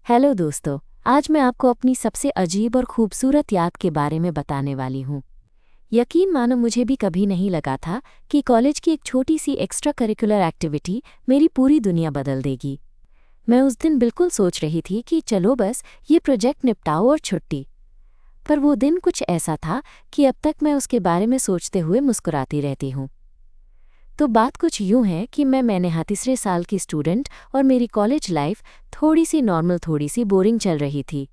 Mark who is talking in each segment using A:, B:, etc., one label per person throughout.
A: Hello दोस्तों। आज मैं आपको अपनी सबसे अजीब और खूबसूरत याद के बारे में बताने वाली हूँ। यकीन मानो, मुझे भी कभी नहीं लगा था कि कॉलेज की एक छोटी सी एक्स्ट्रा करिकुलर एक्टिविटी मेरी पूरी दुनिया बदल देगी। मैं उस दिन बिल्कुल सोच रही थी कि चलो बस ये प्रोजेक्ट निपटाओ और छुट्टी। पर वो दिन कुछ ऐसा था कि अब तक मैं उसके बारे में सोचते हुए मुस्कुराती रहती हूँ। तो बात कुछ यूं है कि मैंने तीसरे साल की स्टूडेंट और मेरी कॉलेज लाइफ थोड़ी सी नॉर्मल, थोड़ी सी बोरिंग चल रही थी।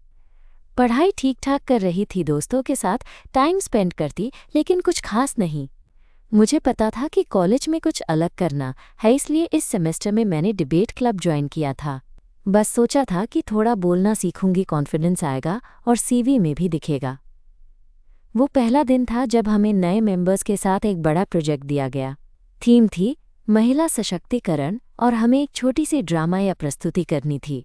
A: पढ़ाई ठीक ठाक कर रही थी, दोस्तों के साथ टाइम स्पेंड करती, लेकिन कुछ खास नहीं। मुझे पता था कि कॉलेज में कुछ अलग करना है, इसलिए इस सेमेस्टर में मैंने डिबेट क्लब ज्वाइन किया था। बस सोचा था कि थोड़ा बोलना सीखूंगी, कॉन्फिडेंस आएगा और सीवी में भी दिखेगा। वो पहला दिन था जब हमें नए मेंबर्स के साथ एक बड़ा प्रोजेक्ट दिया गया। थीम थी महिला सशक्तिकरण और हमें एक छोटी सी ड्रामा या प्रस्तुति करनी थी।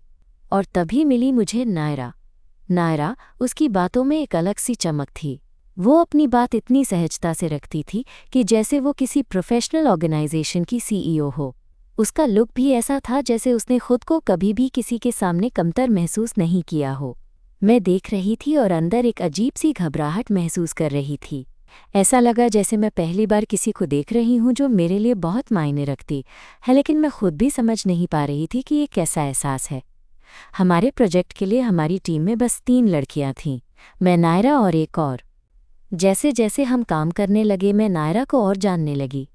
A: और तभी मिली मुझे नायरा। उसकी बातों में एक अलग सी चमक थी। वो अपनी बात इतनी सहजता से रखती थी कि जैसे वो किसी प्रोफेशनल ऑर्गेनाइजेशन की सीईओ हो। उसका लुक भी ऐसा था जैसे उसने खुद को कभी भी किसी के सामने कमतर महसूस नहीं किया हो। मैं देख रही थी और अंदर एक अजीब सी घबराहट महसूस कर रही थी। ऐसा लगा जैसे मैं पहली बार किसी को देख रही हूँ जो मेरे लिए बहुत मायने रखती है, लेकिन मैं खुद भी समझ नहीं पा रही थी कि ये कैसा एहसास है। हमारे प्रोजेक्ट के लिए हमारी टीम में बस 3 लड़कियां थीं, मैं, नायरा और एक और। जैसे जैसे हम काम करने लगे, मैं नायरा को और जानने लगी।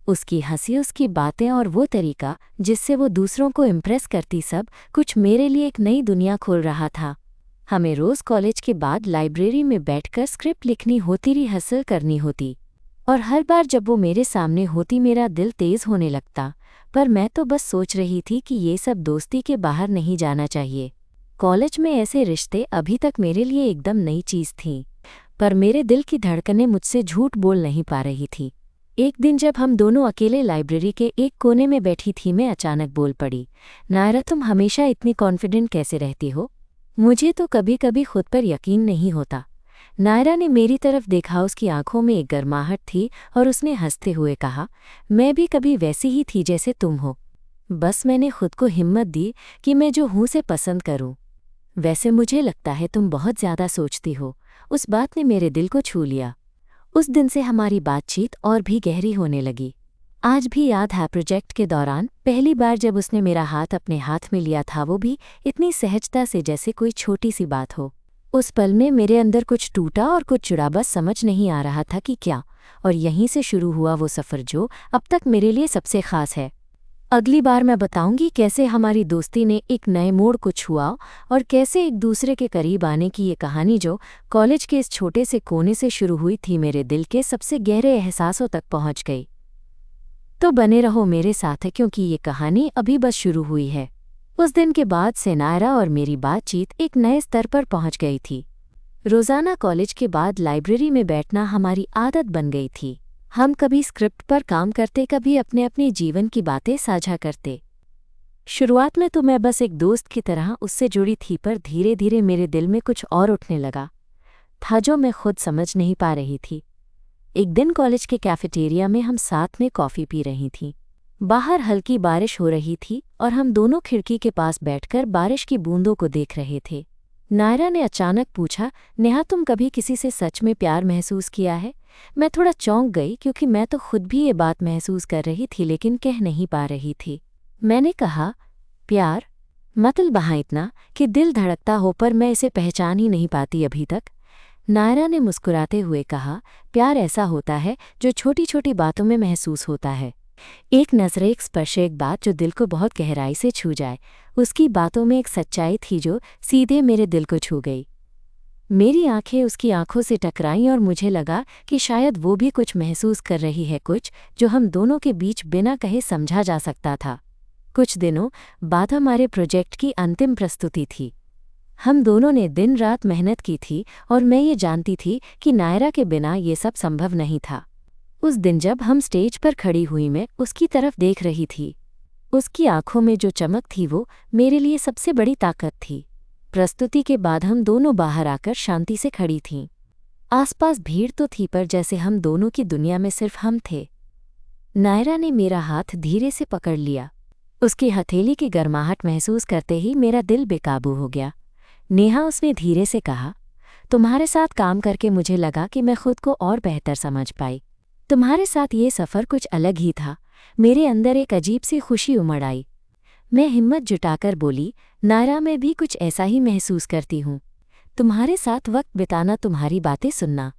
A: उसकी हंसी, उसकी बातें और वो तरीका जिससे वो दूसरों को इम्प्रेस करती, सब कुछ मेरे लिए एक नई दुनिया खोल रहा था। हमें रोज़ कॉलेज के बाद लाइब्रेरी में बैठकर स्क्रिप्ट लिखनी होती, रिहर्सल करनी होती। और हर बार जब वो मेरे सामने होती, मेरा दिल तेज़ होने लगता। पर मैं तो बस सोच रही थी कि ये सब दोस्ती के बाहर नहीं जाना चाहिए। कॉलेज में ऐसे रिश्ते अभी तक मेरे लिए एकदम नई चीज़ थी। पर मेरे दिल की धड़कनें मुझसे झूठ बोल नहीं पा रही थी। एक दिन जब हम दोनों अकेले लाइब्रेरी के एक कोने में बैठी थी, मैं अचानक बोल पड़ी, नायरा, तुम हमेशा इतनी कॉन्फिडेंट कैसे रहती हो? मुझे तो कभी कभी खुद पर यकीन नहीं होता। नायरा ने मेरी तरफ देखा, उसकी आंखों में एक गर्माहट थी और उसने हंसते हुए कहा, मैं भी कभी वैसी ही थी जैसे तुम हो। बस मैंने खुद को हिम्मत दी कि मैं जो हूँ से पसंद करूँ। वैसे मुझे लगता है तुम बहुत ज़्यादा सोचती हो। उस बात ने मेरे दिल को छू लिया। उस दिन से हमारी बातचीत और भी गहरी होने लगी। आज भी याद है प्रोजेक्ट के दौरान पहली बार जब उसने मेरा हाथ अपने हाथ में लिया था, वो भी इतनी सहजता से जैसे कोई छोटी सी बात हो। उस पल में मेरे अंदर कुछ टूटा और कुछ जुड़ा, बस समझ नहीं आ रहा था कि क्या। और यहीं से शुरू हुआ वो सफ़र जो अब तक मेरे लिए सबसे ख़ास है। अगली बार मैं बताऊंगी कैसे हमारी दोस्ती ने एक नए मोड़ को छुआ और कैसे एक दूसरे के करीब आने की ये कहानी जो कॉलेज के इस छोटे से कोने से शुरू हुई थी, मेरे दिल के सबसे गहरे एहसासों तक पहुंच गई। तो बने रहो मेरे साथ, क्योंकि ये कहानी अभी बस शुरू हुई है। उस दिन के बाद से नायरा और मेरी बातचीत एक नए स्तर पर पहुंच गई थी। रोज़ाना कॉलेज के बाद लाइब्रेरी में बैठना हमारी आदत बन गई थी। हम कभी स्क्रिप्ट पर काम करते, कभी अपने अपने जीवन की बातें साझा करते। शुरुआत में तो मैं बस एक दोस्त की तरह उससे जुड़ी थी, पर धीरे धीरे मेरे दिल में कुछ और उठने लगा था जो मैं खुद समझ नहीं पा रही थी। एक दिन कॉलेज के कैफेटेरिया में हम साथ में कॉफ़ी पी रही थीं। बाहर हल्की बारिश हो रही थी और हम दोनों खिड़की के पास बैठकर बारिश की बूंदों को देख रहे थे। नायरा ने अचानक पूछा, नेहा, तुम कभी किसी से सच में प्यार महसूस किया है? मैं थोड़ा चौंक गई, क्योंकि मैं तो खुद भी ये बात महसूस कर रही थी, लेकिन कह नहीं पा रही थी। मैंने कहा, प्यार मतलब वहाँ इतना कि दिल धड़कता हो, पर मैं इसे पहचान ही नहीं पाती अभी तक। नायरा ने मुस्कुराते हुए कहा, प्यार ऐसा होता है जो छोटी छोटी बातों में महसूस होता है। एक नज़र, एक स्पर्श, एक बात जो दिल को बहुत गहराई से छू जाए। उसकी बातों में एक सच्चाई थी जो सीधे मेरे दिल को छू गई। मेरी आंखें उसकी आंखों से टकराईं और मुझे लगा कि शायद वो भी कुछ महसूस कर रही है, कुछ जो हम दोनों के बीच बिना कहे समझा जा सकता था। कुछ दिनों बाद हमारे प्रोजेक्ट की अंतिम प्रस्तुति थी। हम दोनों ने दिन रात मेहनत की थी और मैं ये जानती थी कि नायरा के बिना ये सब संभव नहीं था। उस दिन जब हम स्टेज पर खड़ी हुई, मैं उसकी तरफ देख रही थी। उसकी आंखों में जो चमक थी वो मेरे लिए सबसे बड़ी ताकत थी। प्रस्तुति के बाद हम दोनों बाहर आकर शांति से खड़ी थीं। आसपास भीड़ तो थी, पर जैसे हम दोनों की दुनिया में सिर्फ हम थे। नायरा ने मेरा हाथ धीरे से पकड़ लिया। उसकी हथेली की गर्माहट महसूस करते ही मेरा दिल बेकाबू हो गया। नेहा, उसने धीरे से कहा, तुम्हारे साथ काम करके मुझे लगा कि मैं खुद को और बेहतर समझ पाई। तुम्हारे साथ ये सफ़र कुछ अलग ही था। मेरे अंदर एक अजीब सी खुशी उमड़ आई। मैं हिम्मत जुटाकर बोली, नायरा, मैं भी कुछ ऐसा ही महसूस करती हूँ। तुम्हारे साथ वक्त बिताना, तुम्हारी बातें सुनना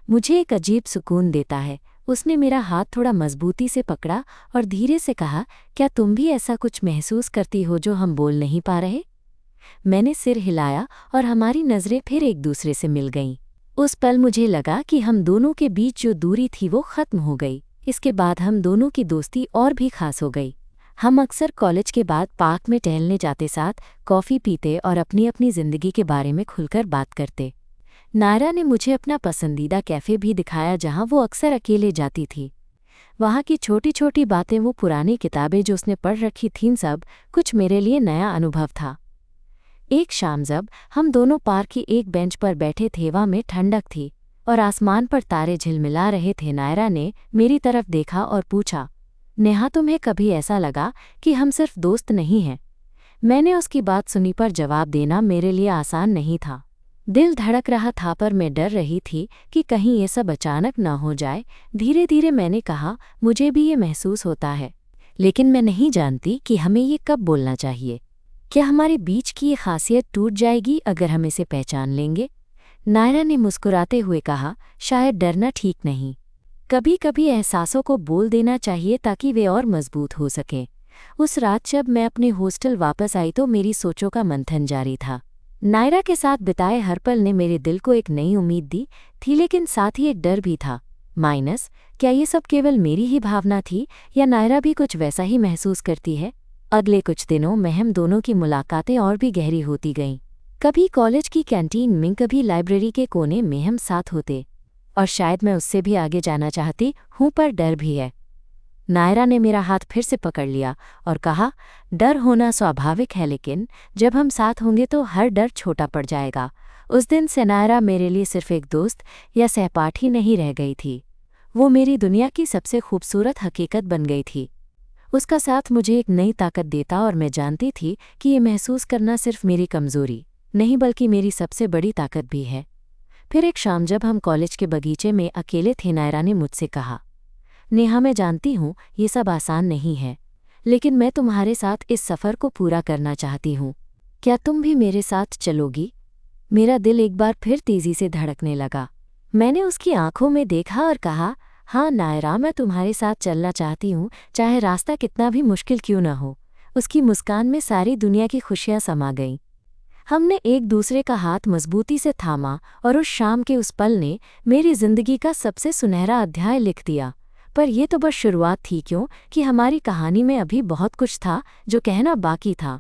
A: मुझे एक अजीब सुकून देता है। उसने मेरा हाथ थोड़ा मजबूती से पकड़ा और धीरे से कहा, क्या तुम भी ऐसा कुछ महसूस करती हो जो हम बोल नहीं पा रहे? मैंने सिर हिलाया और हमारी नज़रें फिर एक दूसरे से मिल गईं। उस पल मुझे लगा कि हम दोनों के बीच जो दूरी थी वो ख़त्म हो गई। इसके बाद हम दोनों की दोस्ती और भी खास हो गई। हम अक्सर कॉलेज के बाद पार्क में टहलने जाते, साथ कॉफ़ी पीते और अपनी अपनी ज़िंदगी के बारे में खुलकर बात करते। नायरा ने मुझे अपना पसंदीदा कैफ़े भी दिखाया जहां वो अक्सर अकेले जाती थी। वहां की छोटी छोटी बातें, वो पुरानी किताबें जो उसने पढ़ रखी थीं, सब कुछ मेरे लिए नया अनुभव था। एक शाम जब हम दोनों पार्क की एक बेंच पर बैठे थे, हवा में ठंडक थी और आसमान पर तारे झिलमिला रहे थे, नायरा ने मेरी तरफ देखा और पूछा, नेहा, तुम्हें कभी ऐसा लगा कि हम सिर्फ दोस्त नहीं हैं? मैंने उसकी बात सुनी, पर जवाब देना मेरे लिए आसान नहीं था। दिल धड़क रहा था, पर मैं डर रही थी कि कहीं ये सब अचानक न हो जाए। धीरे धीरे मैंने कहा, मुझे भी ये महसूस होता है, लेकिन मैं नहीं जानती कि हमें ये कब बोलना चाहिए। क्या हमारे बीच की ये खासियत टूट जाएगी अगर हम इसे पहचान लेंगे? नायरा ने मुस्कुराते हुए कहा, शायद डरना ठीक नहीं। कभी कभी एहसासों को बोल देना चाहिए ताकि वे और मजबूत हो सकें। उस रात जब मैं अपने हॉस्टल वापस आई तो मेरी सोचों का मंथन जारी था। नायरा के साथ बिताए हर पल ने मेरे दिल को एक नई उम्मीद दी थी, लेकिन साथ ही एक डर भी था। माइनस, क्या ये सब केवल मेरी ही भावना थी या नायरा भी कुछ वैसा ही महसूस करती है? अगले कुछ दिनों में हम दोनों की मुलाकातें और भी गहरी होती गईं। कभी कॉलेज की कैंटीन में, कभी लाइब्रेरी के कोने में हम साथ होते, और शायद मैं उससे भी आगे जाना चाहती हूँ, पर डर भी है। नायरा ने मेरा हाथ फिर से पकड़ लिया और कहा, डर होना स्वाभाविक है, लेकिन जब हम साथ होंगे तो हर डर छोटा पड़ जाएगा। उस दिन से नायरा मेरे लिए सिर्फ एक दोस्त या सहपाठी नहीं रह गई थी, वो मेरी दुनिया की सबसे खूबसूरत हकीकत बन गई थी। उसका साथ मुझे एक नई ताकत देता और मैं जानती थी कि ये महसूस करना सिर्फ मेरी कमज़ोरी नहीं बल्कि मेरी सबसे बड़ी ताकत भी है। फिर एक शाम जब हम कॉलेज के बगीचे में अकेले थे, नायरा ने मुझसे कहा, नेहा, मैं जानती हूँ ये सब आसान नहीं है, लेकिन मैं तुम्हारे साथ इस सफ़र को पूरा करना चाहती हूँ। क्या तुम भी मेरे साथ चलोगी? मेरा दिल एक बार फिर तेज़ी से धड़कने लगा। मैंने उसकी आंखों में देखा और कहा, हाँ नायरा, मैं तुम्हारे साथ चलना चाहती हूँ, चाहे रास्ता कितना भी मुश्किल क्यों न हो। उसकी मुस्कान में सारी दुनिया की खुशियाँ समा गईं। हमने एक दूसरे का हाथ मजबूती से थामा और उस शाम के उस पल ने मेरी जिंदगी का सबसे सुनहरा अध्याय लिख दिया। पर यह तो बस शुरुआत थी, क्यों कि हमारी कहानी में अभी बहुत कुछ था जो कहना बाकी था।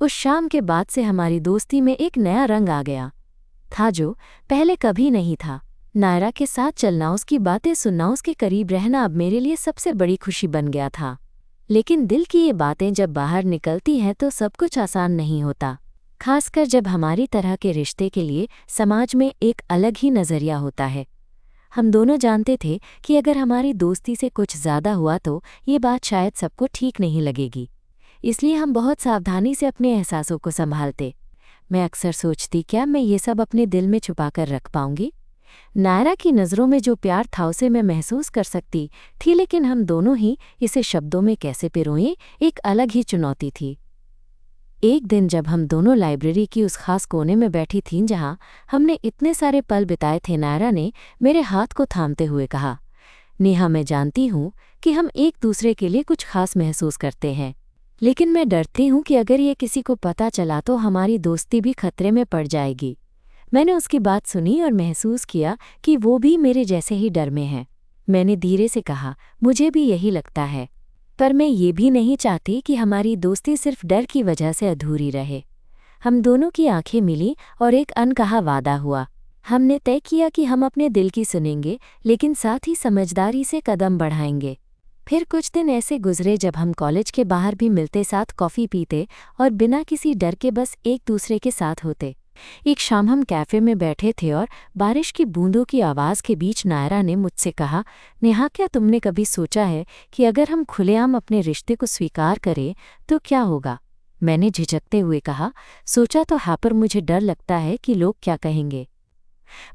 A: उस शाम के बाद से हमारी दोस्ती में एक नया रंग आ गया था जो पहले कभी नहीं था। नायरा के साथ चलना, उसकी बातें सुनना, उसके करीब रहना अब मेरे लिए सबसे बड़ी खुशी बन गया था। लेकिन दिल की ये बातें जब बाहर निकलती हैं तो सब कुछ आसान नहीं होता, खासकर जब हमारी तरह के रिश्ते के लिए समाज में एक अलग ही नज़रिया होता है। हम दोनों जानते थे कि अगर हमारी दोस्ती से कुछ ज़्यादा हुआ तो ये बात शायद सबको ठीक नहीं लगेगी, इसलिए हम बहुत सावधानी से अपने एहसासों को संभालते। मैं अक्सर सोचती, क्या मैं ये सब अपने दिल में छुपाकर रख पाऊंगी? नायरा की नज़रों में जो प्यार था उसे मैं महसूस कर सकती थी, लेकिन हम दोनों ही इसे शब्दों में कैसे पिरोएं, एक अलग ही चुनौती थी। एक दिन जब हम दोनों लाइब्रेरी की उस खास कोने में बैठी थीं जहां हमने इतने सारे पल बिताए थे, नायरा ने मेरे हाथ को थामते हुए कहा, नेहा, मैं जानती हूँ कि हम एक दूसरे के लिए कुछ खास महसूस करते हैं, लेकिन मैं डरती हूँ कि अगर ये किसी को पता चला तो हमारी दोस्ती भी खतरे में पड़ जाएगी। मैंने उसकी बात सुनी और महसूस किया कि वो भी मेरे जैसे ही डर में है। मैंने धीरे से कहा, मुझे भी यही लगता है, पर मैं ये भी नहीं चाहती कि हमारी दोस्ती सिर्फ डर की वजह से अधूरी रहे। हम दोनों की आंखें मिली और एक अनकहा वादा हुआ। हमने तय किया कि हम अपने दिल की सुनेंगे, लेकिन साथ ही समझदारी से कदम बढ़ाएंगे। फिर कुछ दिन ऐसे गुजरे जब हम कॉलेज के बाहर भी मिलते, साथ कॉफ़ी पीते और बिना किसी डर के बस एक दूसरे के साथ होते। एक शाम हम कैफ़े में बैठे थे और बारिश की बूंदों की आवाज़ के बीच नायरा ने मुझसे कहा, नेहा, क्या तुमने कभी सोचा है कि अगर हम खुलेआम अपने रिश्ते को स्वीकार करें तो क्या होगा? मैंने झिझकते हुए कहा, सोचा तो है, पर मुझे डर लगता है कि लोग क्या कहेंगे।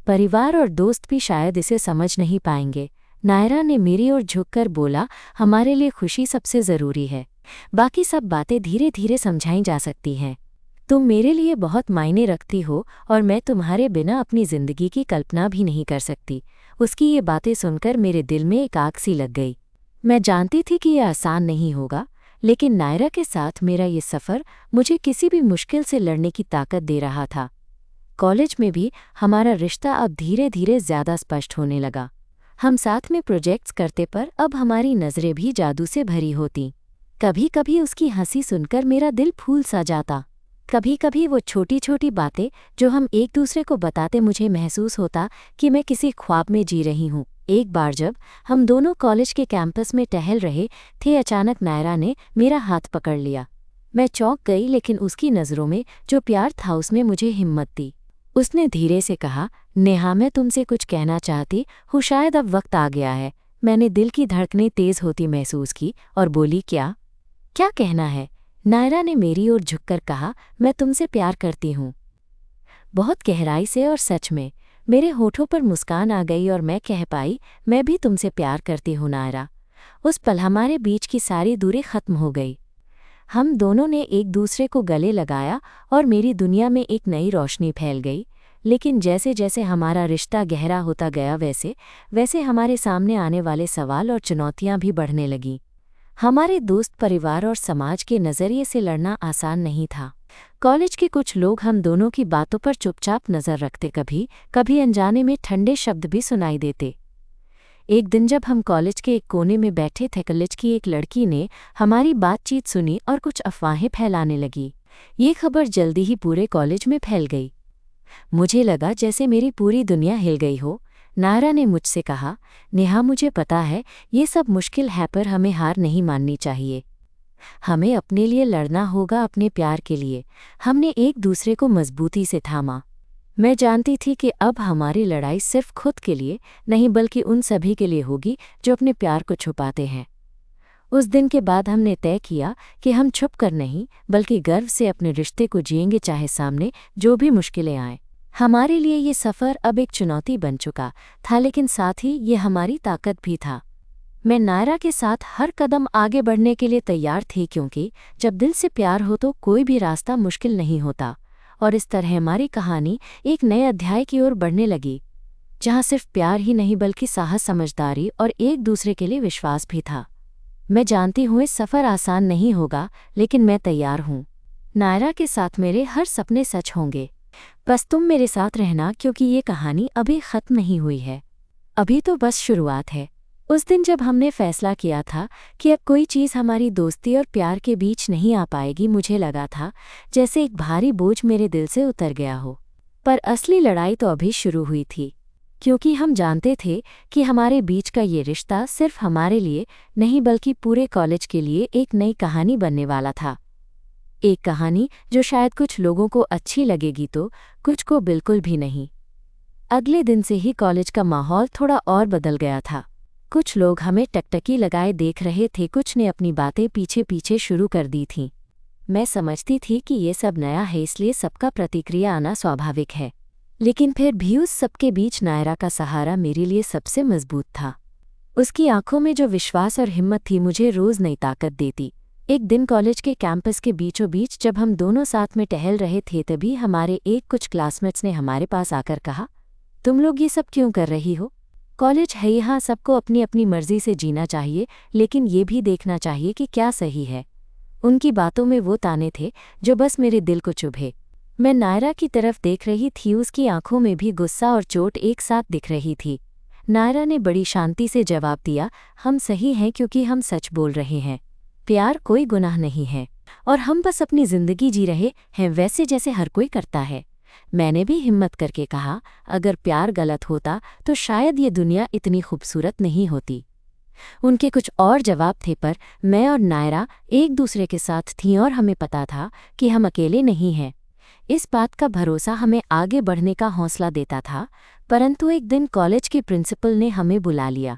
A: परिवार और दोस्त भी शायद इसे समझ नहीं पाएंगे। नायरा ने मेरी ओर झुककर बोला, हमारे लिए खुशी सबसे ज़रूरी है, बाकी सब बातें धीरे धीरे समझाई जा सकती हैं। तुम मेरे लिए बहुत मायने रखती हो और मैं तुम्हारे बिना अपनी ज़िंदगी की कल्पना भी नहीं कर सकती। उसकी ये बातें सुनकर मेरे दिल में एक आग सी लग गई। मैं जानती थी कि यह आसान नहीं होगा, लेकिन नायरा के साथ मेरा ये सफ़र मुझे किसी भी मुश्किल से लड़ने की ताकत दे रहा था। कॉलेज में भी हमारा रिश्ता अब धीरे धीरे ज़्यादा स्पष्ट होने लगा। हम साथ में प्रोजेक्ट्स करते, पर अब हमारी नज़रें भी जादू से भरी होती। कभी कभी उसकी हंसी सुनकर मेरा दिल फूल सा जाता। कभी कभी वो छोटी छोटी बातें जो हम एक दूसरे को बताते, मुझे महसूस होता कि मैं किसी ख्वाब में जी रही हूँ। एक बार जब हम दोनों कॉलेज के कैंपस में टहल रहे थे, अचानक नायरा ने मेरा हाथ पकड़ लिया। मैं चौंक गई, लेकिन उसकी नज़रों में जो प्यार था उसने मुझे हिम्मत दी। उसने धीरे से कहा, नेहा, मैं तुमसे कुछ कहना चाहती हूँ, शायद अब वक्त आ गया है। मैंने दिल की धड़कनें तेज़ होती महसूस की और बोली, क्या क्या कहना है? नायरा ने मेरी ओर झुककर कहा, मैं तुमसे प्यार करती हूँ। बहुत गहराई से और सच में। मेरे होठों पर मुस्कान आ गई और मैं कह पाई, मैं भी तुमसे प्यार करती हूँ नायरा। उस पल हमारे बीच की सारी दूरी खत्म हो गई। हम दोनों ने एक दूसरे को गले लगाया और मेरी दुनिया में एक नई रोशनी फैल गई। लेकिन जैसे जैसे हमारा रिश्ता गहरा होता गया, वैसे वैसे हमारे सामने आने वाले सवाल और चुनौतियां भी बढ़ने लगीं। हमारे दोस्त, परिवार और समाज के नज़रिए से लड़ना आसान नहीं था। कॉलेज के कुछ लोग हम दोनों की बातों पर चुपचाप नज़र रखते, कभी कभी अनजाने में ठंडे शब्द भी सुनाई देते। एक दिन जब हम कॉलेज के एक कोने में बैठे थे, कॉलेज की एक लड़की ने हमारी बातचीत सुनी और कुछ अफवाहें फैलाने लगी। ये खबर जल्दी ही पूरे कॉलेज में फैल गई। मुझे लगा जैसे मेरी पूरी दुनिया हिल गई हो। नायरा ने मुझसे कहा, नेहा, मुझे पता है ये सब मुश्किल है, पर हमें हार नहीं माननी चाहिए। हमें अपने लिए लड़ना होगा, अपने प्यार के लिए। हमने एक दूसरे को मजबूती से थामा। मैं जानती थी कि अब हमारी लड़ाई सिर्फ खुद के लिए नहीं, बल्कि उन सभी के लिए होगी जो अपने प्यार को छुपाते हैं। उस दिन के बाद हमने तय किया कि हम छुप कर नहीं, बल्कि गर्व से अपने रिश्ते को जिएंगे, चाहे सामने जो भी मुश्किलें आएं। हमारे लिए ये सफ़र अब एक चुनौती बन चुका था, लेकिन साथ ही ये हमारी ताकत भी था। मैं नायरा के साथ हर कदम आगे बढ़ने के लिए तैयार थी, क्योंकि जब दिल से प्यार हो तो कोई भी रास्ता मुश्किल नहीं होता। और इस तरह हमारी कहानी एक नए अध्याय की ओर बढ़ने लगी, जहाँ सिर्फ प्यार ही नहीं, बल्कि साहस, समझदारी और एक दूसरे के लिए विश्वास भी था। मैं जानती हूँ इस सफ़र आसान नहीं होगा, लेकिन मैं तैयार हूँ। नायरा के साथ मेरे हर सपने सच होंगे। बस तुम मेरे साथ रहना, क्योंकि ये कहानी अभी ख़त्म नहीं हुई है। अभी तो बस शुरुआत है। उस दिन जब हमने फैसला किया था कि अब कोई चीज़ हमारी दोस्ती और प्यार के बीच नहीं आ पाएगी, मुझे लगा था जैसे एक भारी बोझ मेरे दिल से उतर गया हो। पर असली लड़ाई तो अभी शुरू हुई थी, क्योंकि हम जानते थे कि हमारे बीच का ये रिश्ता सिर्फ हमारे लिए नहीं, बल्कि पूरे कॉलेज के लिए एक नई कहानी बनने वाला था। एक कहानी जो शायद कुछ लोगों को अच्छी लगेगी तो कुछ को बिल्कुल भी नहीं। अगले दिन से ही कॉलेज का माहौल थोड़ा और बदल गया था। कुछ लोग हमें टकटकी लगाए देख रहे थे, कुछ ने अपनी बातें पीछे पीछे शुरू कर दी थीं। मैं समझती थी कि ये सब नया है, इसलिए सबका प्रतिक्रिया आना स्वाभाविक है। लेकिन फिर भी उस सबके बीच नायरा का सहारा मेरे लिए सबसे मजबूत था। उसकी आंखों में जो विश्वास और हिम्मत थी, मुझे रोज़ नई ताकत देती। एक दिन कॉलेज के कैंपस के बीचों बीच जब हम दोनों साथ में टहल रहे थे, तभी हमारे कुछ क्लासमेट्स ने हमारे पास आकर कहा, तुम लोग ये सब क्यों कर रही हो? कॉलेज है, यहाँ सबको अपनी अपनी मर्जी से जीना चाहिए, लेकिन ये भी देखना चाहिए कि क्या सही है। उनकी बातों में वो ताने थे जो बस मेरे दिल को चुभे। मैं नायरा की तरफ देख रही थी, उसकी आंखों में भी गुस्सा और चोट एक साथ दिख रही थी। नायरा ने बड़ी शांति से जवाब दिया, हम सही हैं क्योंकि हम सच बोल रहे हैं। प्यार कोई गुनाह नहीं है और हम बस अपनी ज़िंदगी जी रहे हैं वैसे जैसे हर कोई करता है। मैंने भी हिम्मत करके कहा, अगर प्यार गलत होता तो शायद ये दुनिया इतनी खूबसूरत नहीं होती। उनके कुछ और जवाब थे, पर मैं और नायरा एक दूसरे के साथ थीं और हमें पता था कि हम अकेले नहीं हैं। इस बात का भरोसा हमें आगे बढ़ने का हौसला देता था। परंतु एक दिन कॉलेज के प्रिंसिपल ने हमें बुला लिया।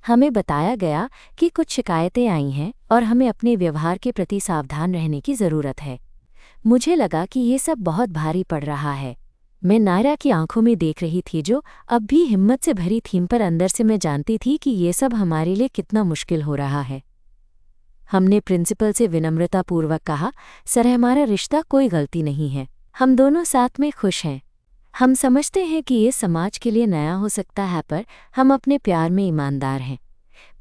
A: हमें बताया गया कि कुछ शिकायतें आई हैं और हमें अपने व्यवहार के प्रति सावधान रहने की ज़रूरत है। मुझे लगा कि ये सब बहुत भारी पड़ रहा है। मैं नायरा की आंखों में देख रही थी, जो अब भी हिम्मत से भरी थीं, पर अंदर से मैं जानती थी कि ये सब हमारे लिए कितना मुश्किल हो रहा है। हमने प्रिंसिपल से विनम्रतापूर्वक कहा, सर, हमारा रिश्ता कोई गलती नहीं है, हम दोनों साथ में खुश हैं। हम समझते हैं कि ये समाज के लिए नया हो सकता है, पर हम अपने प्यार में ईमानदार हैं।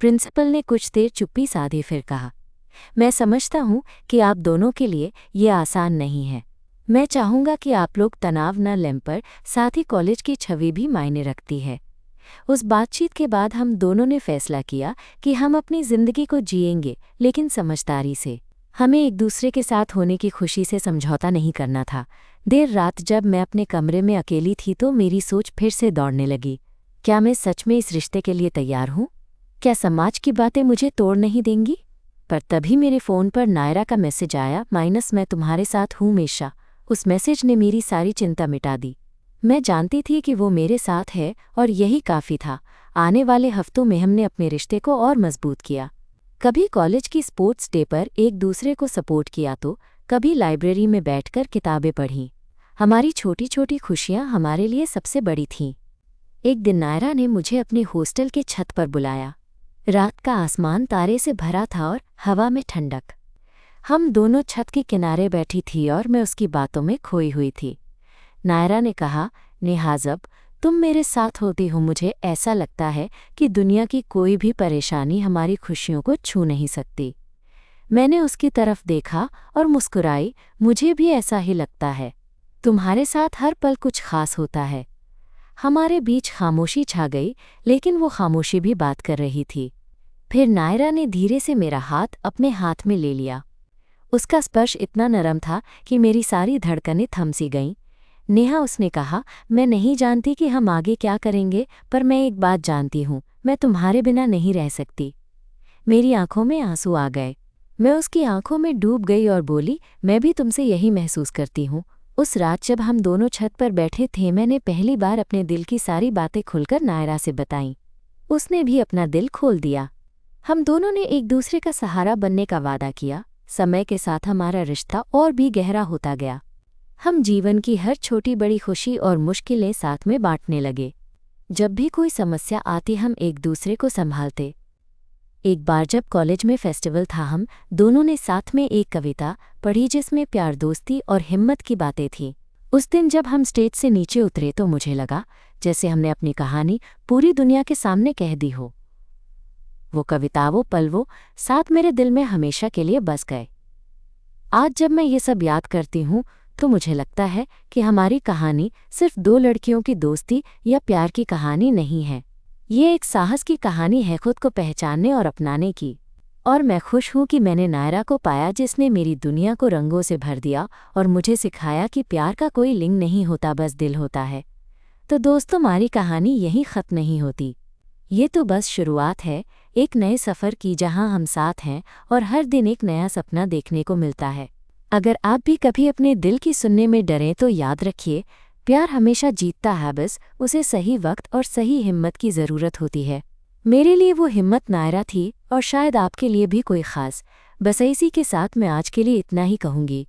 A: प्रिंसिपल ने कुछ देर चुप्पी साधी, फिर कहा, मैं समझता हूँ कि आप दोनों के लिए ये आसान नहीं है। मैं चाहूँगा कि आप लोग तनाव न लें, पर साथ ही कॉलेज की छवि भी मायने रखती है। उस बातचीत के बाद हम दोनों ने फैसला किया कि हम अपनी ज़िंदगी को जिएंगे, लेकिन समझदारी से। हमें एक दूसरे के साथ होने की खुशी से समझौता नहीं करना था। देर रात जब मैं अपने कमरे में अकेली थी तो मेरी सोच फिर से दौड़ने लगी। क्या मैं सच में इस रिश्ते के लिए तैयार हूँ? क्या समाज की बातें मुझे तोड़ नहीं देंगी? पर तभी मेरे फ़ोन पर नायरा का मैसेज आया, मैं तुम्हारे साथ हूँ हमेशा। उस मैसेज ने मेरी सारी चिंता मिटा दी। मैं जानती थी कि वो मेरे साथ है और यही काफ़ी था। आने वाले हफ्तों में हमने अपने रिश्ते को और मजबूत किया। कभी कॉलेज की स्पोर्ट्स डे पर एक दूसरे को सपोर्ट किया तो कभी लाइब्रेरी में बैठकर किताबें पढ़ीं। हमारी छोटी छोटी खुशियाँ हमारे लिए सबसे बड़ी थीं। एक दिन नायरा ने मुझे अपने हॉस्टल के छत पर बुलाया। रात का आसमान तारे से भरा था और हवा में ठंडक। हम दोनों छत के किनारे बैठी थी और मैं उसकी बातों में खोई हुई थी। नायरा ने कहा, नेहा, जब तुम मेरे साथ होती हो मुझे ऐसा लगता है कि दुनिया की कोई भी परेशानी हमारी खुशियों को छू नहीं सकती। मैंने उसकी तरफ देखा और मुस्कुराई। मुझे भी ऐसा ही लगता है। तुम्हारे साथ हर पल कुछ खास होता है। हमारे बीच खामोशी छा गई, लेकिन वो खामोशी भी बात कर रही थी। फिर नायरा ने धीरे से मेरा हाथ अपने हाथ में ले लिया। उसका स्पर्श इतना नरम था कि मेरी सारी धड़कनें थम सी गईं। नेहा, उसने कहा, मैं नहीं जानती कि हम आगे क्या करेंगे, पर मैं एक बात जानती हूँ, मैं तुम्हारे बिना नहीं रह सकती। मेरी आंखों में आंसू आ गए। मैं उसकी आंखों में डूब गई और बोली, मैं भी तुमसे यही महसूस करती हूँ। उस रात जब हम दोनों छत पर बैठे थे, मैंने पहली बार अपने दिल की सारी बातें खुलकर नायरा से बताईं। उसने भी अपना दिल खोल दिया। हम दोनों ने एक दूसरे का सहारा बनने का वादा किया। समय के साथ हमारा रिश्ता और भी गहरा होता गया। हम जीवन की हर छोटी बड़ी खुशी और मुश्किलें साथ में बांटने लगे। जब भी कोई समस्या आती हम एक दूसरे को संभालते। एक बार जब कॉलेज में फेस्टिवल था, हम दोनों ने साथ में एक कविता पढ़ी जिसमें प्यार, दोस्ती और हिम्मत की बातें थीं। उस दिन जब हम स्टेज से नीचे उतरे तो मुझे लगा जैसे हमने अपनी कहानी पूरी दुनिया के सामने कह दी हो। वो कविता, वो पल, वो साथ मेरे दिल में हमेशा के लिए बस गए। आज जब मैं ये सब याद करती हूँ तो मुझे लगता है कि हमारी कहानी सिर्फ दो लड़कियों की दोस्ती या प्यार की कहानी नहीं है। ये एक साहस की कहानी है, खुद को पहचानने और अपनाने की। और मैं खुश हूँ कि मैंने नायरा को पाया, जिसने मेरी दुनिया को रंगों से भर दिया और मुझे सिखाया कि प्यार का कोई लिंग नहीं होता, बस दिल होता है। तो दोस्तों, हमारी कहानी यहीं ख़त्म नहीं होती। ये तो बस शुरुआत है एक नए सफ़र की, जहाँ हम साथ हैं और हर दिन एक नया सपना देखने को मिलता है। अगर आप भी कभी अपने दिल की सुनने में डरें तो याद रखिए, प्यार हमेशा जीतता है, बस उसे सही वक्त और सही हिम्मत की ज़रूरत होती है। मेरे लिए वो हिम्मत नायरा थी और शायद आपके लिए भी कोई ख़ास। बस इसी के साथ मैं आज के लिए इतना ही कहूँगी।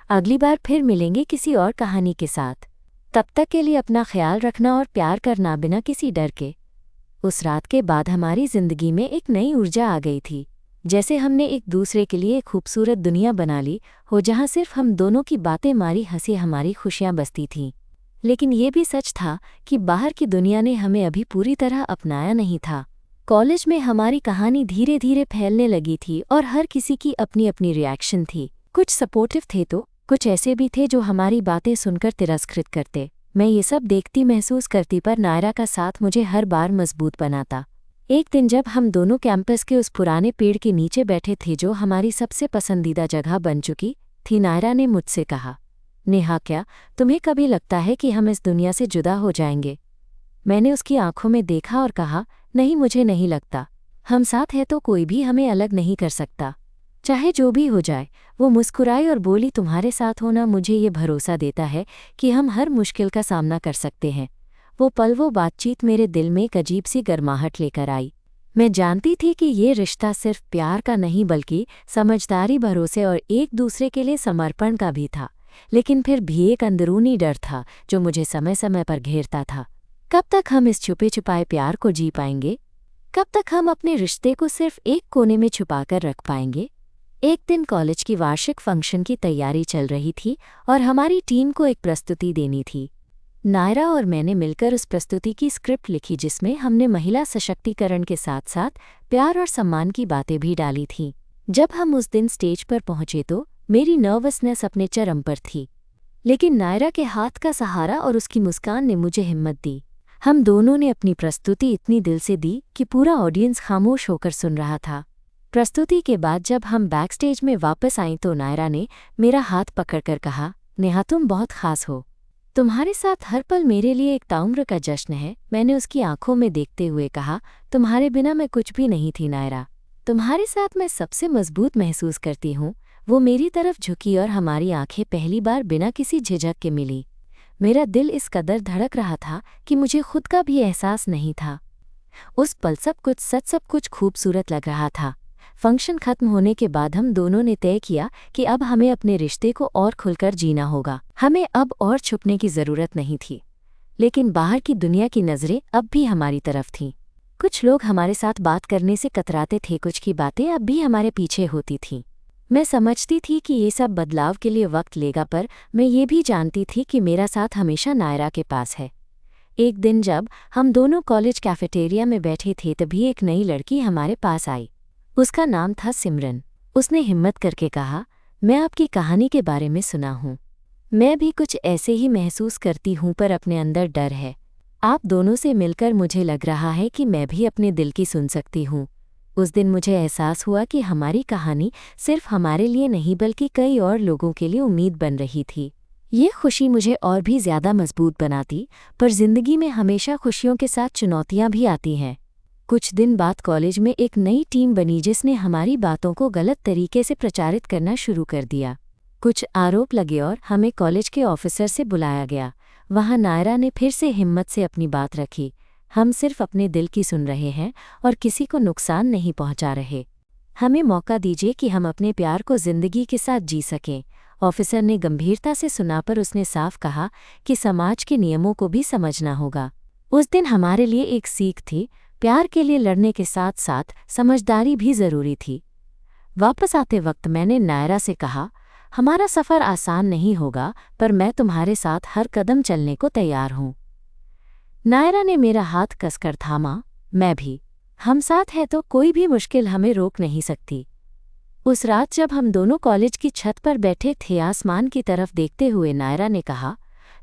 A: अगली बार फिर मिलेंगे किसी और कहानी के साथ। तब तक के लिए अपना ख्याल रखना और प्यार करना बिना किसी डर के। उस रात के बाद हमारी ज़िंदगी में एक नई ऊर्जा आ गई थी, जैसे हमने एक दूसरे के लिए एक खूबसूरत दुनिया बना ली हो, जहाँ सिर्फ हम दोनों की बातें, हमारी हंसी, हमारी खुशियाँ बसती थीं। लेकिन ये भी सच था कि बाहर की दुनिया ने हमें अभी पूरी तरह अपनाया नहीं था। कॉलेज में हमारी कहानी धीरे धीरे फैलने लगी थी और हर किसी की अपनी अपनी रिएक्शन थी। कुछ सपोर्टिव थे तो कुछ ऐसे भी थे जो हमारी बातें सुनकर तिरस्कृत करते। मैं ये सब देखती, महसूस करती, पर नायरा का साथ मुझे हर बार मजबूत बनाता। एक दिन जब हम दोनों कैंपस के उस पुराने पेड़ के नीचे बैठे थे जो हमारी सबसे पसंदीदा जगह बन चुकी थी, नायरा ने मुझसे कहा, नेहा, क्या तुम्हें कभी लगता है कि हम इस दुनिया से जुदा हो जाएंगे? मैंने उसकी आंखों में देखा और कहा, नहीं, मुझे नहीं लगता। हम साथ हैं तो कोई भी हमें अलग नहीं कर सकता। चाहे जो भी हो जाए। वो मुस्कुराई और बोली, तुम्हारे साथ होना मुझे ये भरोसा देता है कि हम हर मुश्किल का सामना कर सकते हैं। वो पल, वो बातचीत मेरे दिल में एक अजीब सी गर्माहट लेकर आई। मैं जानती थी कि ये रिश्ता सिर्फ प्यार का नहीं बल्कि समझदारी, भरोसे और एक दूसरे के लिए समर्पण का भी था। लेकिन फिर भी एक अंदरूनी डर था जो मुझे समय समय पर घेरता था। कब तक हम इस छुपे छुपाए प्यार को जी पाएंगे? कब तक हम अपने रिश्ते को सिर्फ एक कोने में छुपाकर रख पाएंगे? एक दिन कॉलेज की वार्षिक फंक्शन की तैयारी चल रही थी और हमारी टीम को एक प्रस्तुति देनी थी। नायरा और मैंने मिलकर उस प्रस्तुति की स्क्रिप्ट लिखी जिसमें हमने महिला सशक्तिकरण के साथ साथ प्यार और सम्मान की बातें भी डाली थीं। जब हम उस दिन स्टेज पर पहुंचे तो मेरी नर्वसनेस अपने चरम पर थी, लेकिन नायरा के हाथ का सहारा और उसकी मुस्कान ने मुझे हिम्मत दी। हम दोनों ने अपनी प्रस्तुति इतनी दिल से दी कि पूरा ऑडियंस खामोश होकर सुन रहा था। प्रस्तुति के बाद जब हम बैक स्टेज में वापस आईं तो नायरा ने मेरा हाथ पकड़कर कहा, नेहा तुम बहुत खास हो। तुम्हारे साथ हर पल मेरे लिए एक ताउम्र का जश्न है। मैंने उसकी आंखों में देखते हुए कहा, तुम्हारे बिना मैं कुछ भी नहीं थी नायरा। तुम्हारे साथ मैं सबसे मजबूत महसूस करती हूँ। वो मेरी तरफ झुकी और हमारी आंखें पहली बार बिना किसी झिझक के मिली। मेरा दिल इस कदर धड़क रहा था कि मुझे खुद का भी एहसास नहीं था। उस पल सब कुछ खूबसूरत लग रहा था। फंक्शन खत्म होने के बाद हम दोनों ने तय किया कि अब हमें अपने रिश्ते को और खुलकर जीना होगा। हमें अब और छुपने की ज़रूरत नहीं थी। लेकिन बाहर की दुनिया की नज़रें अब भी हमारी तरफ थीं। कुछ लोग हमारे साथ बात करने से कतराते थे, कुछ की बातें अब भी हमारे पीछे होती थीं। मैं समझती थी कि ये सब बदलाव के लिए वक्त लेगा, पर मैं ये भी जानती थी कि मेरा साथ हमेशा नायरा के पास है। एक दिन जब हम दोनों कॉलेज कैफेटेरिया में बैठे थे तभी एक नई लड़की हमारे पास आई। उसका नाम था सिमरन। उसने हिम्मत करके कहा, मैं आपकी कहानी के बारे में सुना हूँ। मैं भी कुछ ऐसे ही महसूस करती हूँ, पर अपने अंदर डर है। आप दोनों से मिलकर मुझे लग रहा है कि मैं भी अपने दिल की सुन सकती हूँ। उस दिन मुझे एहसास हुआ कि हमारी कहानी सिर्फ हमारे लिए नहीं बल्कि कई और लोगों के लिए उम्मीद बन रही थी। ये खुशी मुझे और भी ज़्यादा मजबूत बनाती, पर ज़िंदगी में हमेशा खुशियों के साथ चुनौतियाँ भी आती हैं। कुछ दिन बाद कॉलेज में एक नई टीम बनी जिसने हमारी बातों को गलत तरीके से प्रचारित करना शुरू कर दिया। कुछ आरोप लगे और हमें कॉलेज के ऑफिसर से बुलाया गया। वहाँ नायरा ने फिर से हिम्मत से अपनी बात रखी, हम सिर्फ अपने दिल की सुन रहे हैं और किसी को नुकसान नहीं पहुंचा रहे। हमें मौका दीजिए कि हम अपने प्यार को जिंदगी के साथ जी सकें। ऑफिसर ने गंभीरता से सुना, पर उसने साफ कहा कि समाज के नियमों को भी समझना होगा। उस दिन हमारे लिए एक सीख थी, प्यार के लिए लड़ने के साथ साथ समझदारी भी ज़रूरी थी। वापस आते वक्त मैंने नायरा से कहा, हमारा सफ़र आसान नहीं होगा, पर मैं तुम्हारे साथ हर कदम चलने को तैयार हूँ। नायरा ने मेरा हाथ कसकर थामा। मैं भी। हम साथ हैं तो कोई भी मुश्किल हमें रोक नहीं सकती। उस रात जब हम दोनों कॉलेज की छत पर बैठे थे, आसमान की तरफ देखते हुए नायरा ने कहा,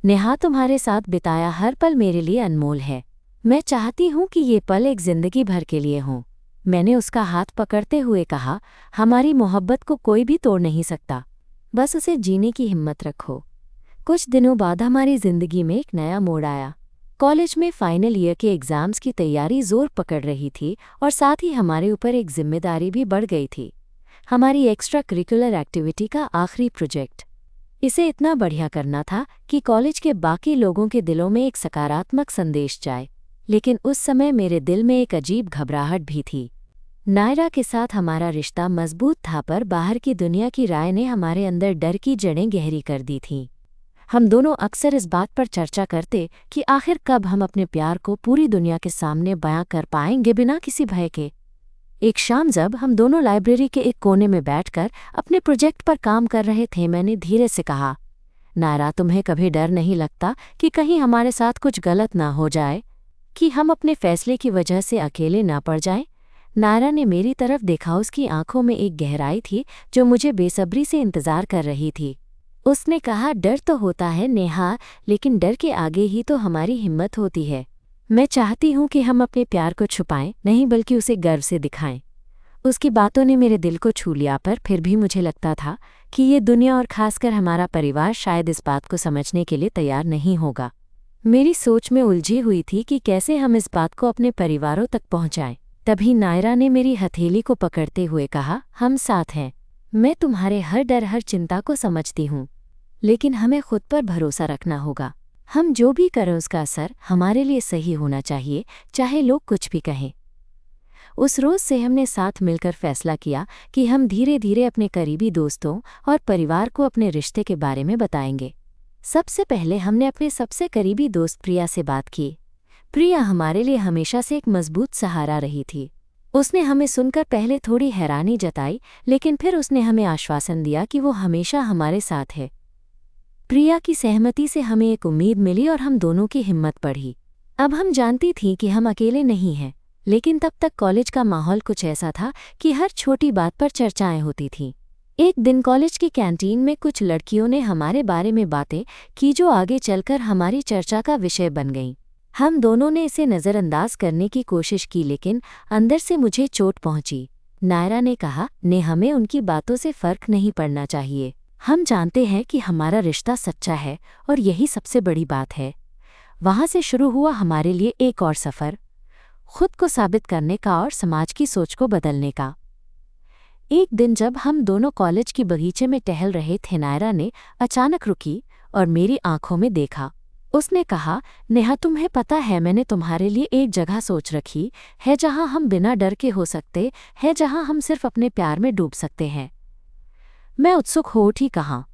A: नेहा तुम्हारे साथ बिताया हर पल मेरे लिए अनमोल है। मैं चाहती हूँ कि ये पल एक ज़िंदगी भर के लिए हों। मैंने उसका हाथ पकड़ते हुए कहा, हमारी मोहब्बत को कोई भी तोड़ नहीं सकता, बस उसे जीने की हिम्मत रखो। कुछ दिनों बाद हमारी ज़िंदगी में एक नया मोड़ आया। कॉलेज में फाइनल ईयर के एग्ज़ाम्स की तैयारी जोर पकड़ रही थी और साथ ही हमारे ऊपर एक जिम्मेदारी भी बढ़ गई थी, हमारी एक्स्ट्रा करिकुलर एक्टिविटी का आखिरी प्रोजेक्ट। इसे इतना बढ़िया करना था कि कॉलेज के बाकी लोगों के दिलों में एक सकारात्मक संदेश जाए। लेकिन उस समय मेरे दिल में एक अजीब घबराहट भी थी। नायरा के साथ हमारा रिश्ता मजबूत था, पर बाहर की दुनिया की राय ने हमारे अंदर डर की जड़ें गहरी कर दी थीं। हम दोनों अक्सर इस बात पर चर्चा करते कि आखिर कब हम अपने प्यार को पूरी दुनिया के सामने बयां कर पाएंगे बिना किसी भय के। एक शाम जब हम दोनों लाइब्रेरी के एक कोने में बैठकर अपने प्रोजेक्ट पर काम कर रहे थे, मैंने धीरे से कहा, नायरा तुम्हें कभी डर नहीं लगता कि कहीं हमारे साथ कुछ गलत ना हो जाए, कि हम अपने फैसले की वजह से अकेले ना पड़ जाएं? नायरा ने मेरी तरफ देखा। उसकी आंखों में एक गहराई थी जो मुझे बेसब्री से इंतजार कर रही थी। उसने कहा, डर तो होता है नेहा, लेकिन डर के आगे ही तो हमारी हिम्मत होती है। मैं चाहती हूँ कि हम अपने प्यार को छुपाएं नहीं बल्कि उसे गर्व से दिखाएं। उसकी बातों ने मेरे दिल को छू लिया, पर फिर भी मुझे लगता था कि ये दुनिया और खासकर हमारा परिवार शायद इस बात को समझने के लिए तैयार नहीं होगा। मेरी सोच में उलझी हुई थी कि कैसे हम इस बात को अपने परिवारों तक पहुँचाएं। तभी नायरा ने मेरी हथेली को पकड़ते हुए कहा, हम साथ हैं। मैं तुम्हारे हर डर हर चिंता को समझती हूँ, लेकिन हमें खुद पर भरोसा रखना होगा। हम जो भी करें उसका असर हमारे लिए सही होना चाहिए, चाहे लोग कुछ भी कहें। उस रोज़ से हमने साथ मिलकर फैसला किया कि हम धीरे धीरे अपने करीबी दोस्तों और परिवार को अपने रिश्ते के बारे में बताएंगे। सबसे पहले हमने अपने सबसे करीबी दोस्त प्रिया से बात की। प्रिया हमारे लिए हमेशा से एक मजबूत सहारा रही थी। उसने हमें सुनकर पहले थोड़ी हैरानी जताई, लेकिन फिर उसने हमें आश्वासन दिया कि वो हमेशा हमारे साथ है। प्रिया की सहमति से हमें एक उम्मीद मिली और हम दोनों की हिम्मत बढ़ी। अब हम जानती थीं कि हम अकेले नहीं हैं, लेकिन तब तक कॉलेज का माहौल कुछ ऐसा था कि हर छोटी बात पर चर्चाएं होती थीं। एक दिन कॉलेज की कैंटीन में कुछ लड़कियों ने हमारे बारे में बातें की जो आगे चलकर हमारी चर्चा का विषय बन गईं। हम दोनों ने इसे नज़रअंदाज करने की कोशिश की, लेकिन अंदर से मुझे चोट पहुंची। नायरा ने कहा, ने हमें उनकी बातों से फर्क नहीं पड़ना चाहिए। हम जानते हैं कि हमारा रिश्ता सच्चा है और यही सबसे बड़ी बात है। वहाँ से शुरू हुआ हमारे लिए एक और सफ़र, खुद को साबित करने का और समाज की सोच को बदलने का। एक दिन जब हम दोनों कॉलेज की बगीचे में टहल रहे थे, नायरा ने अचानक रुकी और मेरी आंखों में देखा। उसने कहा, नेहा, तुम्हें पता है मैंने तुम्हारे लिए एक जगह सोच रखी है जहां हम बिना डर के हो सकते हैं, जहां हम सिर्फ अपने प्यार में डूब सकते हैं। मैं उत्सुक हो उठी। कहाँ?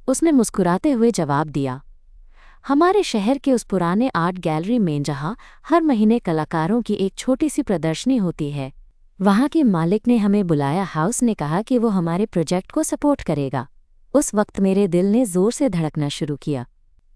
A: उसने मुस्कुराते हुए जवाब दिया, हमारे शहर के उस पुराने आर्ट गैलरी में जहां हर महीने कलाकारों की एक छोटी सी प्रदर्शनी होती है। वहां के मालिक ने हमें बुलाया। हाउस ने कहा कि वो हमारे प्रोजेक्ट को सपोर्ट करेगा। उस वक्त मेरे दिल ने जोर से धड़कना शुरू किया।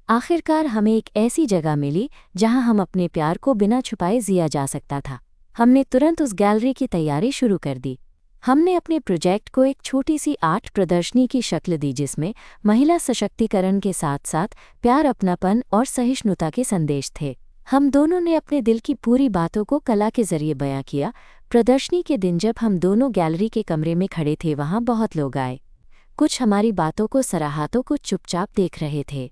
A: आखिरकार हमें एक ऐसी जगह मिली जहां हम अपने प्यार को बिना छुपाए जिया जा सकता था। हमने तुरंत उस गैलरी की तैयारी शुरू कर दी। हमने अपने प्रोजेक्ट को एक छोटी सी आर्ट प्रदर्शनी की शक्ल दी जिसमें महिला सशक्तिकरण के साथ साथ प्यार, अपनापन और सहिष्णुता के संदेश थे। हम दोनों ने अपने दिल की पूरी बातों को कला के जरिए बयां किया। प्रदर्शनी के दिन जब हम दोनों गैलरी के कमरे में खड़े थे, वहां बहुत लोग आए। कुछ हमारी बातों को सराहा तो कुछ चुपचाप देख रहे थे।